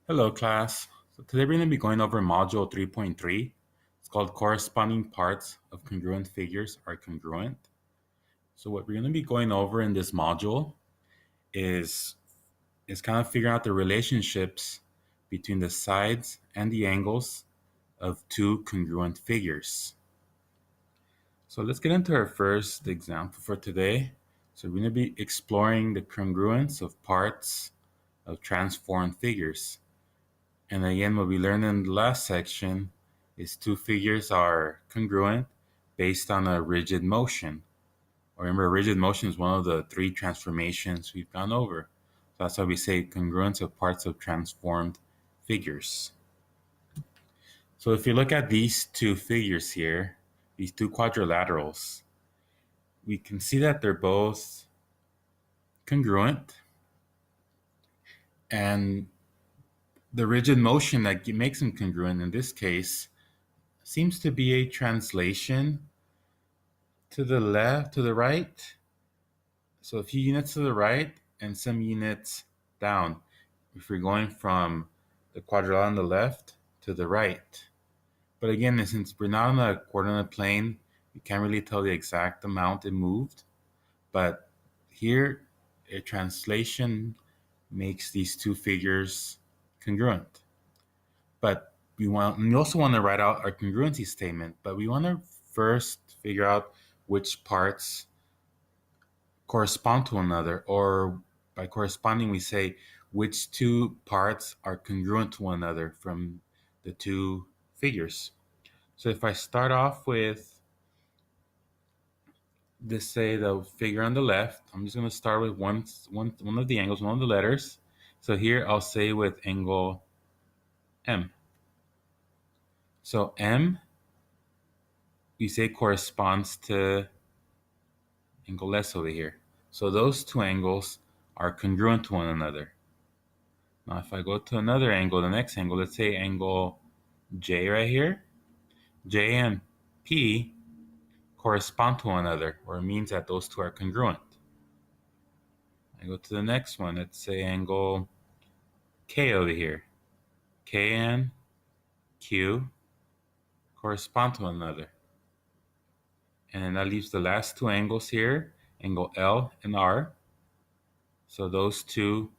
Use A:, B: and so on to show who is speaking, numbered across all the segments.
A: Hello, class. So today we're going to be going over Module 3.3. It's called Corresponding Parts of Congruent Figures are Congruent. So what we're going to be going over in this module is, is kind of figuring out the relationships between the sides and the angles of two congruent figures. So let's get into our first example for today. So we're going to be exploring the congruence of parts of transformed figures. And again, what we learned in the last section is two figures are congruent based on a rigid motion. Remember, rigid motion is one of the three transformations we've gone over. So that's why we say congruence of parts of transformed figures. So if you look at these two figures here, these two quadrilaterals, we can see that they're both congruent, and the rigid motion that makes them congruent in this case seems to be a translation to the left, to the right. So a few units to the right and some units down. If we're going from the quadrilateral on the left to the right. But again, since we're not on a coordinate plane, you can't really tell the exact amount it moved. But here, a translation makes these two figures congruent. But we also want to write out our congruency statement, but we want to first figure out which parts correspond to one another, or by corresponding, we say which two parts are congruent to one another from the two figures. So if I start off with this, say the figure on the left, I'm just going to start with one of the angles, one of the letters. So here I'll say with angle M. So M, we say corresponds to angle S over here. So those two angles are congruent to one another. Now, if I go to another angle, the next angle, let's say angle J right here, J and P correspond to one another, or it means that those two are congruent. I go to the next one, let's say angle K over here. K and Q correspond to one another. And then that leaves the last two angles here, angle L and R. So those two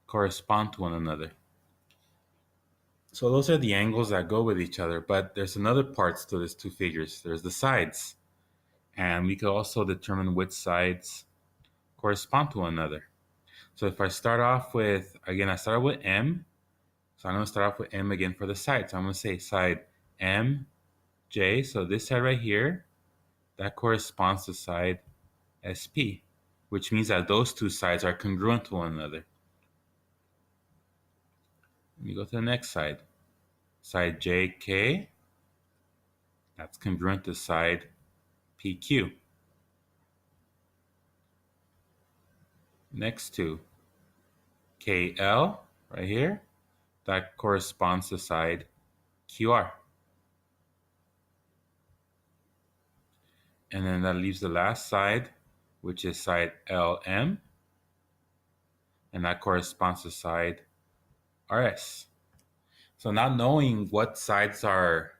A: correspond to one another. So those are the angles that go with each other, but there's another parts to these two figures. There's the sides, and we could also determine which sides correspond to one another. So if I start off with, again, I started with M, so I'm going to start off with M again for the side. So I'm going to say side M, J, so this side right here, that corresponds to side SP, which means that those two sides are congruent to one another. Let me go to the next side. Side JK, that's congruent to side PQ. Next to KL, right here, that corresponds to side QR. And then that leaves the last side, which is side LM, and that corresponds to side RS. So now knowing what sides are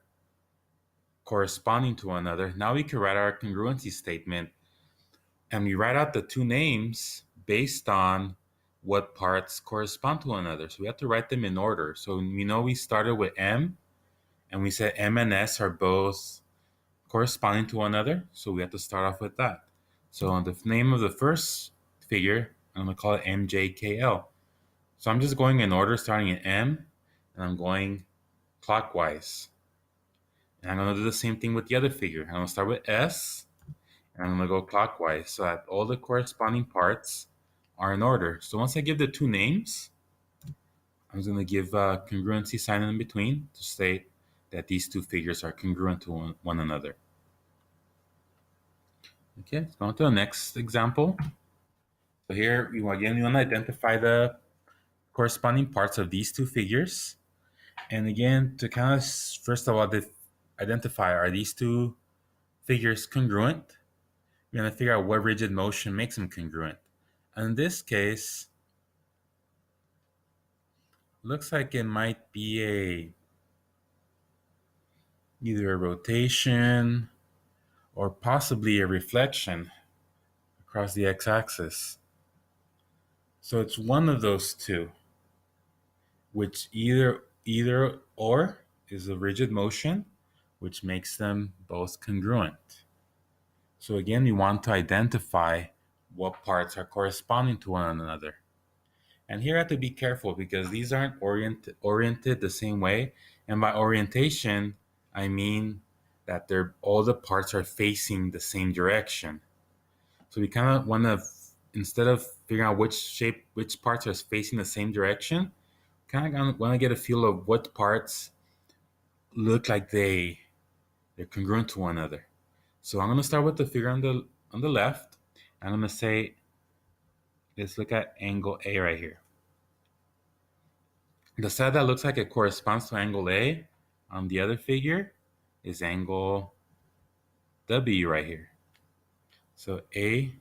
A: corresponding to one another, now we can write our congruency statement, and we write out the two names based on what parts correspond to one another. So we have to write them in order. So we know we started with M, and we said M and S are both corresponding to one another, so we have to start off with that. So on the name of the first figure, I'm going to call it MJKL. So I'm just going in order, starting at M, and I'm going clockwise. And I'm going to do the same thing with the other figure. I'm going to start with S, and I'm going to go clockwise so that all the corresponding parts are in order. So once I give the two names, I'm just going to give a congruency sign in between to state that these two figures are congruent to one another. Okay, let's go on to the next example. So here, we want to identify the corresponding parts of these two figures. And again, to kind of, first of all, identify, are these two figures congruent? We're going to figure out what rigid motion makes them congruent. And in this case, looks like it might be either a rotation or possibly a reflection across the x-axis. So it's one of those two, which either or is a rigid motion, which makes them both congruent. So again, we want to identify what parts are corresponding to one another. And here I have to be careful because these aren't oriented the same way. And by orientation, I mean that all the parts are facing the same direction. So we kind of want to, instead of figuring out which parts are facing the same direction, kind of want to get a feel of what parts look like they're congruent to one another. So I'm going to start with the figure on the left. I'm going to say, let's look at angle A right here. The side that looks like it corresponds to angle A on the other figure is angle W right here. So A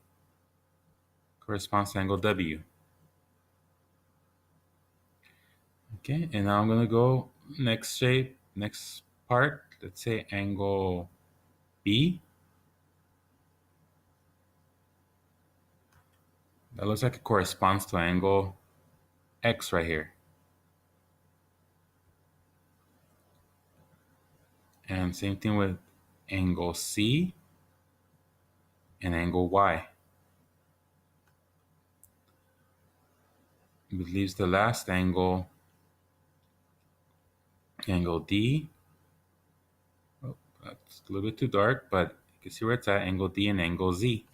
A: corresponds to angle W. Okay, and now I'm going to go next part. Let's say angle B. That looks like it corresponds to angle X right here. And same thing with angle C and angle Y. It leaves the last angle, angle D. Oh, that's a little bit too dark, but you can see where it's at, angle D and angle Z.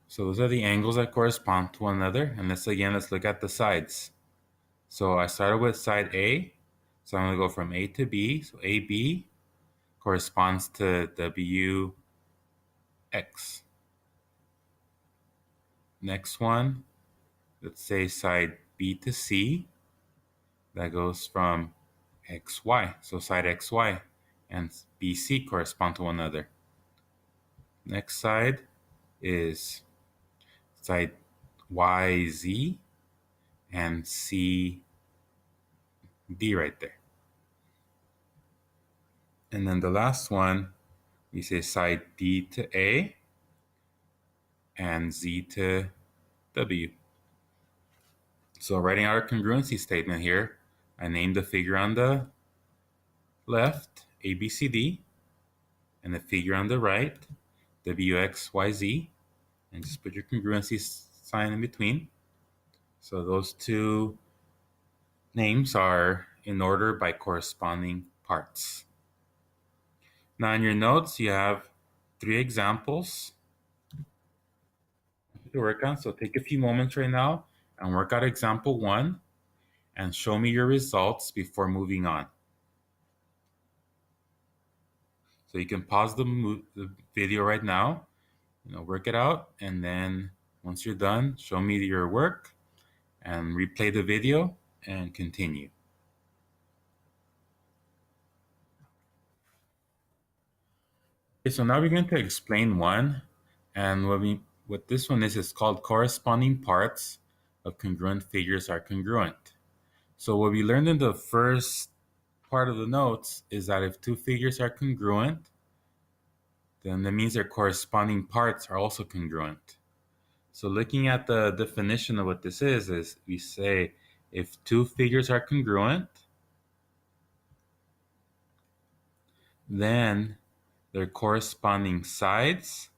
A: So those are the angles that correspond to one another. And let's look at the sides. So I started with side A. So I'm going to go from A to B. So AB corresponds to WX. Next one, let's say side B to C. That goes from XY. So side XY and BC correspond to one another. Next side is side YZ and CD right there. And then the last one, we say side D to A and Z to W. So writing out our congruency statement here, I named the figure on the left ABCD and the figure on the right WXYZ, and just put your congruency sign in between. So those two names are in order by corresponding parts. Now in your notes, you have 3 examples to work on. So take a few moments right now and work out example 1 and show me your results before moving on. So you can pause the video right now, work it out, and then once you're done, show me your work and replay the video and continue. Okay, so now we're going to explain one, and what this one is called corresponding parts of congruent figures are congruent. So what we learned in the first part of the notes is that if 2 figures are congruent, then that means their corresponding parts are also congruent. So looking at the definition of what this is we say if 2 figures are congruent, then their corresponding sides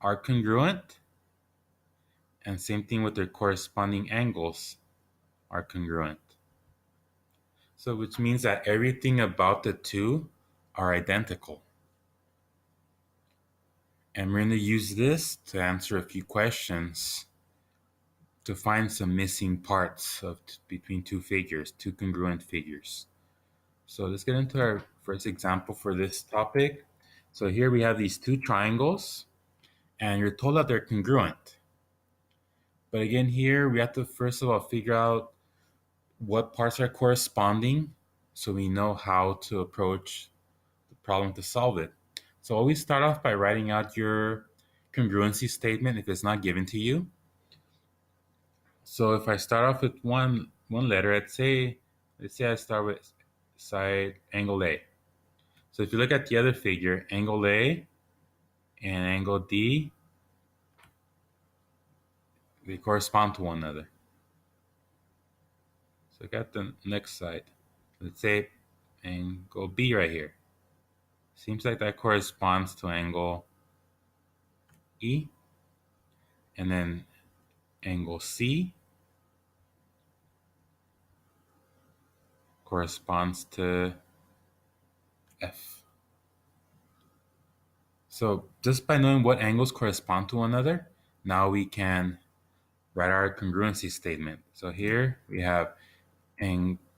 A: are congruent, and same thing with their corresponding angles are congruent. So which means that everything about the 2 are identical. And we're going to use this to answer a few questions to find some missing parts between 2 figures, 2 congruent figures. So let's get into our first example for this topic. So here we have these 2 triangles, and you're told that they're congruent. But again, here we have to first of all figure out what parts are corresponding so we know how to approach the problem to solve it. So always start off by writing out your congruency statement if it's not given to you. So if I start off with one letter, let's say I start with side angle A. So if you look at the other figure, angle A and angle D, they correspond to one another. So I got the next side. Let's say angle B right here. Seems like that corresponds to angle E. And then angle C corresponds to F. So just by knowing what angles correspond to one another, now we can write our congruency statement. So here we have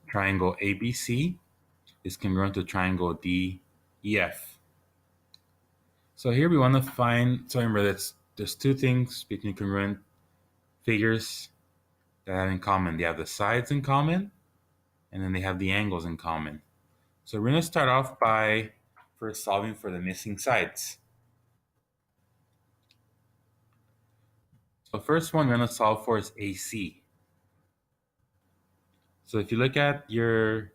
A: triangle ABC is congruent to triangle DEF. So here we want to find, so remember there's two things between congruent figures that have in common. They have the sides in common, and then they have the angles in common. So we're going to start off by first solving for the missing sides. So first one we're going to solve for is AC. So if you look at your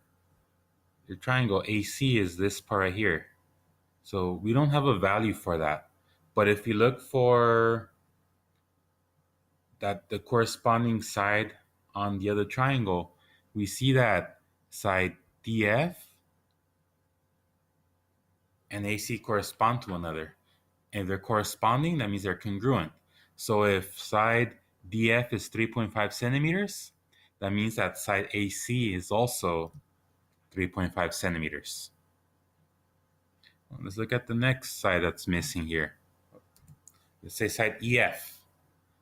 A: triangle, AC is this part right here. So we don't have a value for that. But if you look for that the corresponding side on the other triangle, we see that side DF and AC correspond to one another. And if they're corresponding, that means they're congruent. So if side DF is 3.5 centimeters, that means that side AC is also 3.5 centimeters. Let's look at the next side that's missing here. Let's say side EF.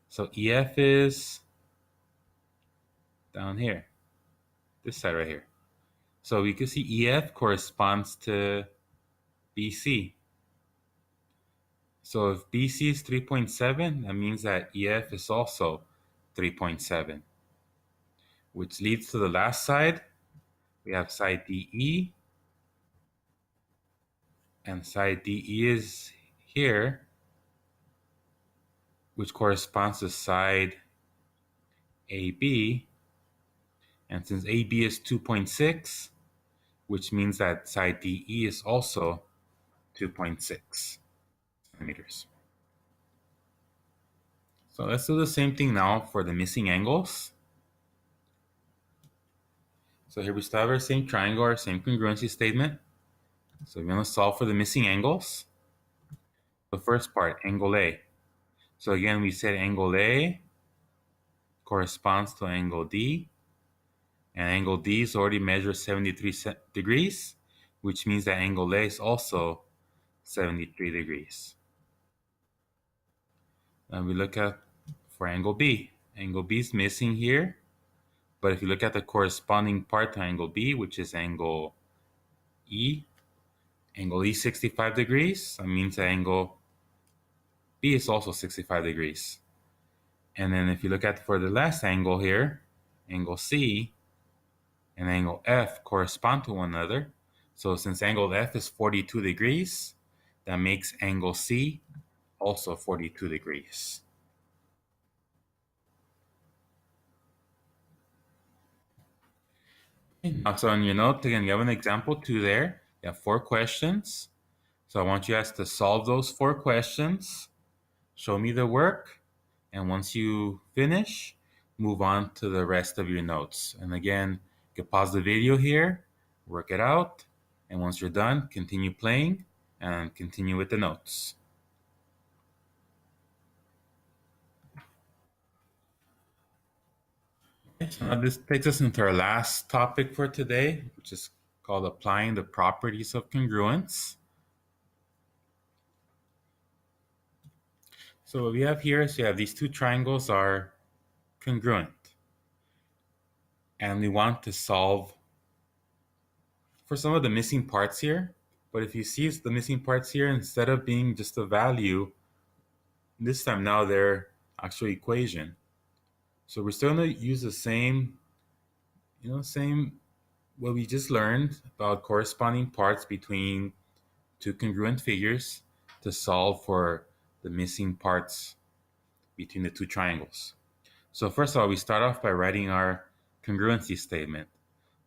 A: So EF is down here, this side right here. So we can see EF corresponds to BC. So if BC is 3.7, that means that EF is also 3.7, which leads to the last side. We have side DE, and side DE is here, which corresponds to side AB. And since AB is 2.6, which means that side DE is also 2.6 centimeters. So let's do the same thing now for the missing angles. So here we still have our same triangle, our same congruency statement. So we're going to solve for the missing angles. The first part, angle A. So again, we said angle A corresponds to angle D. And angle D is already measured 73 degrees, which means that angle A is also 73 degrees. Then we look at for angle B. Angle B is missing here. But if you look at the corresponding part to angle B, which is angle E 65 degrees, that means that angle B is also 65 degrees. And then if you look at for the last angle here, angle C and angle F correspond to one another. So since angle F is 42 degrees, that makes angle C also 42 degrees. Now, so on your note, again, you have an example 2 there. You have 4 questions. So I want you guys to solve those 4 questions, show me the work, and once you finish, move on to the rest of your notes. And again, you can pause the video here, work it out, and once you're done, continue playing and continue with the notes. So now this takes us into our last topic for today, which is called applying the properties of congruence. So what we have here is you have these two triangles are congruent. And we want to solve for some of the missing parts here. But if you see the missing parts here, instead of being just a value, this time now they're actual equation. So we're still going to use the same what we just learned about corresponding parts between two congruent figures to solve for the missing parts between the two triangles. So first of all, we start off by writing our congruency statement.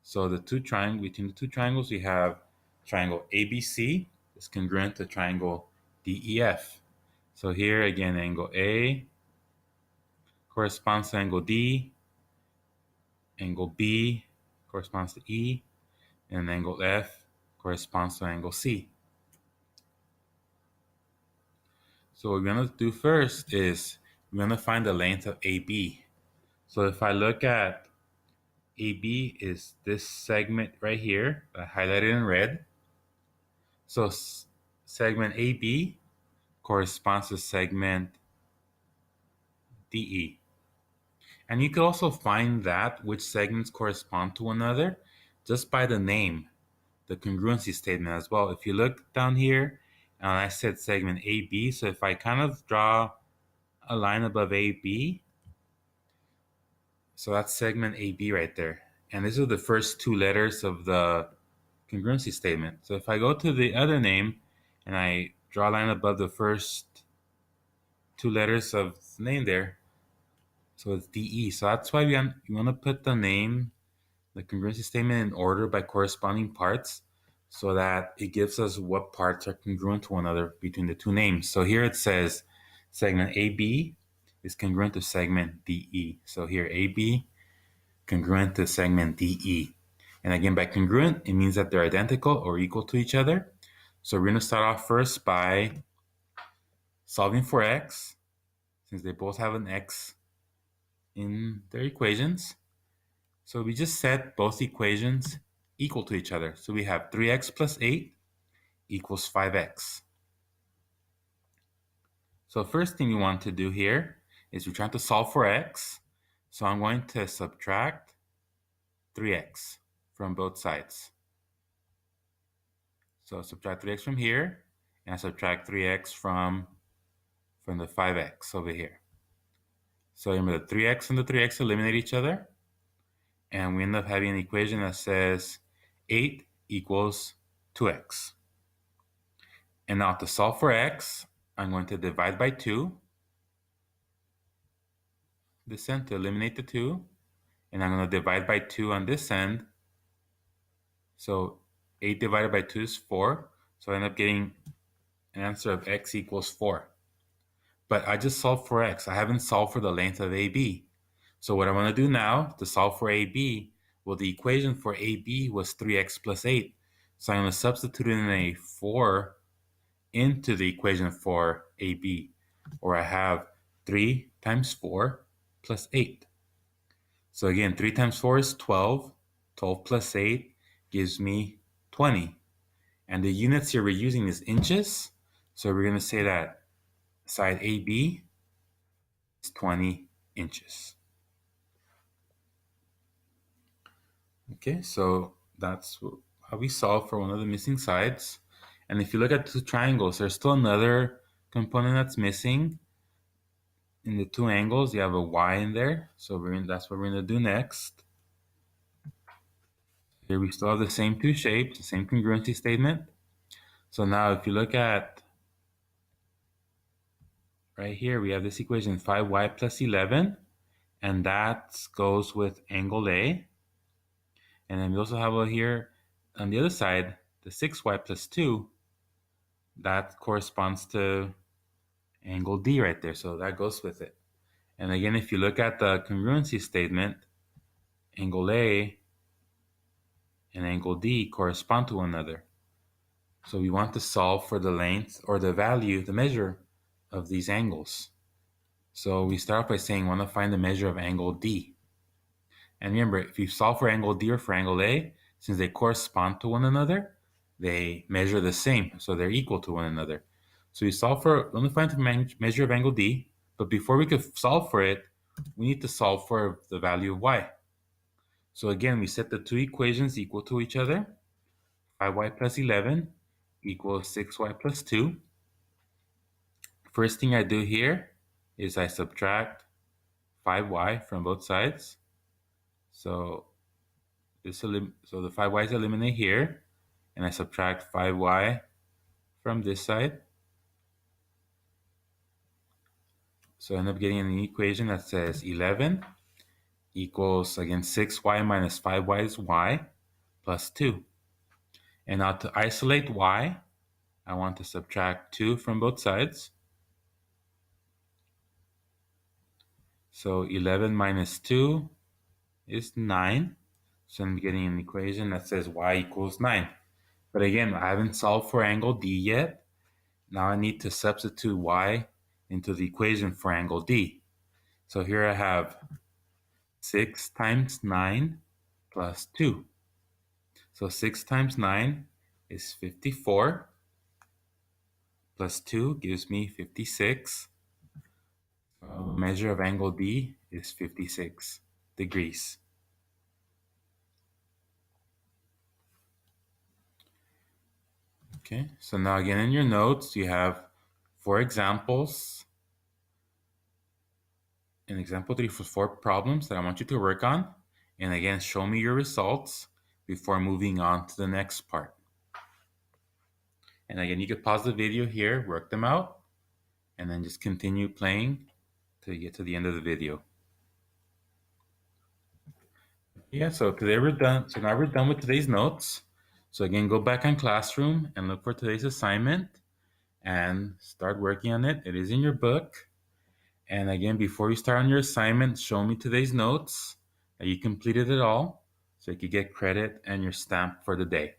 A: So between the two triangles, we have triangle ABC is congruent to triangle DEF. So here again, angle A corresponds to angle D, angle B corresponds to E, and angle F corresponds to angle C. So what we're going to do first is we're going to find the length of AB. So if I look at AB is this segment right here, highlighted in red. So segment AB corresponds to segment DE. And you could also find that which segments correspond to one another just by the name, the congruency statement as well. If you look down here, and I said segment AB, so if I kind of draw a line above AB, so that's segment AB right there. And these are the first two letters of the congruency statement. So if I go to the other name and I draw a line above the first two letters of the name there, so it's DE. So that's why you want to put the name, the congruency statement in order by corresponding parts so that it gives us what parts are congruent to one another between the two names. So here it says segment AB is congruent to segment DE. So here AB congruent to segment DE. And again, by congruent, it means that they're identical or equal to each other. So we're going to start off first by solving for x, since they both have an x in their equations. So we just set both equations equal to each other. So we have 3x plus 8 equals 5x. So first thing we want to do here is we're trying to solve for x. So I'm going to subtract 3x from both sides. So subtract 3x from here, and subtract 3x from the 5x over here. So remember, the 3x and the 3x eliminate each other, and we end up having an equation that says 8 equals 2x. And now to solve for x, I'm going to divide by 2, this end to eliminate the 2, and I'm going to divide by 2 on this end. So 8 divided by 2 is 4, so I end up getting an answer of x equals 4. But I just solved for x. I haven't solved for the length of AB. So what I want to do now to solve for AB, well, the equation for AB was 3x plus 8. So I'm going to substitute in a 4 into the equation for AB, where I have 3 times 4 plus 8. So again, 3 times 4 is 12. 12 plus 8 gives me 20. And the units here we're using is inches. So we're going to say that side AB is 20 inches. Okay, so that's how we solve for one of the missing sides. And if you look at the triangles, there's still another component that's missing. In the two angles, you have a y in there. So that's what we're going to do next. Here we still have the same two shapes, the same congruency statement. So now if you look at right here, we have this equation 5y plus 11. And that goes with angle A. And then we also have over here on the other side, the 6y plus 2. That corresponds to angle D right there. So that goes with it. And again, if you look at the congruency statement, angle A and angle D correspond to one another. So we want to solve for the length or the value, the measure of these angles. So we start by saying we want to find the measure of angle D. And remember, if you solve for angle D or for angle A, since they correspond to one another, they measure the same. So they're equal to one another. So we solve for, let me find the measure of angle D. But before we could solve for it, we need to solve for the value of y. So again, we set the two equations equal to each other. 5y plus 11 equals 6y plus 2. First thing I do here is I subtract 5y from both sides. So the 5y's eliminate here, and I subtract 5y from this side. So I end up getting an equation that says 11 equals, again, 6y minus 5y is y plus 2. And now to isolate y, I want to subtract 2 from both sides. So 11 minus 2 is 9. So I'm getting an equation that says y equals 9. But again, I haven't solved for angle D yet. Now I need to substitute y into the equation for angle D. So here I have 6 times 9 plus 2. So 6 times 9 is 54, plus 2 gives me 56. So the measure of angle D is 56 degrees. Okay, so now again in your notes, you have 4 examples. In example 3 for 4 problems that I want you to work on. And again, show me your results before moving on to the next part. And again, you could pause the video here, work them out, and then just continue playing till you get to the end of the video. Yeah, so today we're done. So now we're done with today's notes. So again, go back on Classroom and look for today's assignment and start working on it. It is in your book. And again, before you start on your assignment, show me today's notes that you completed it all so you could get credit and your stamp for the day.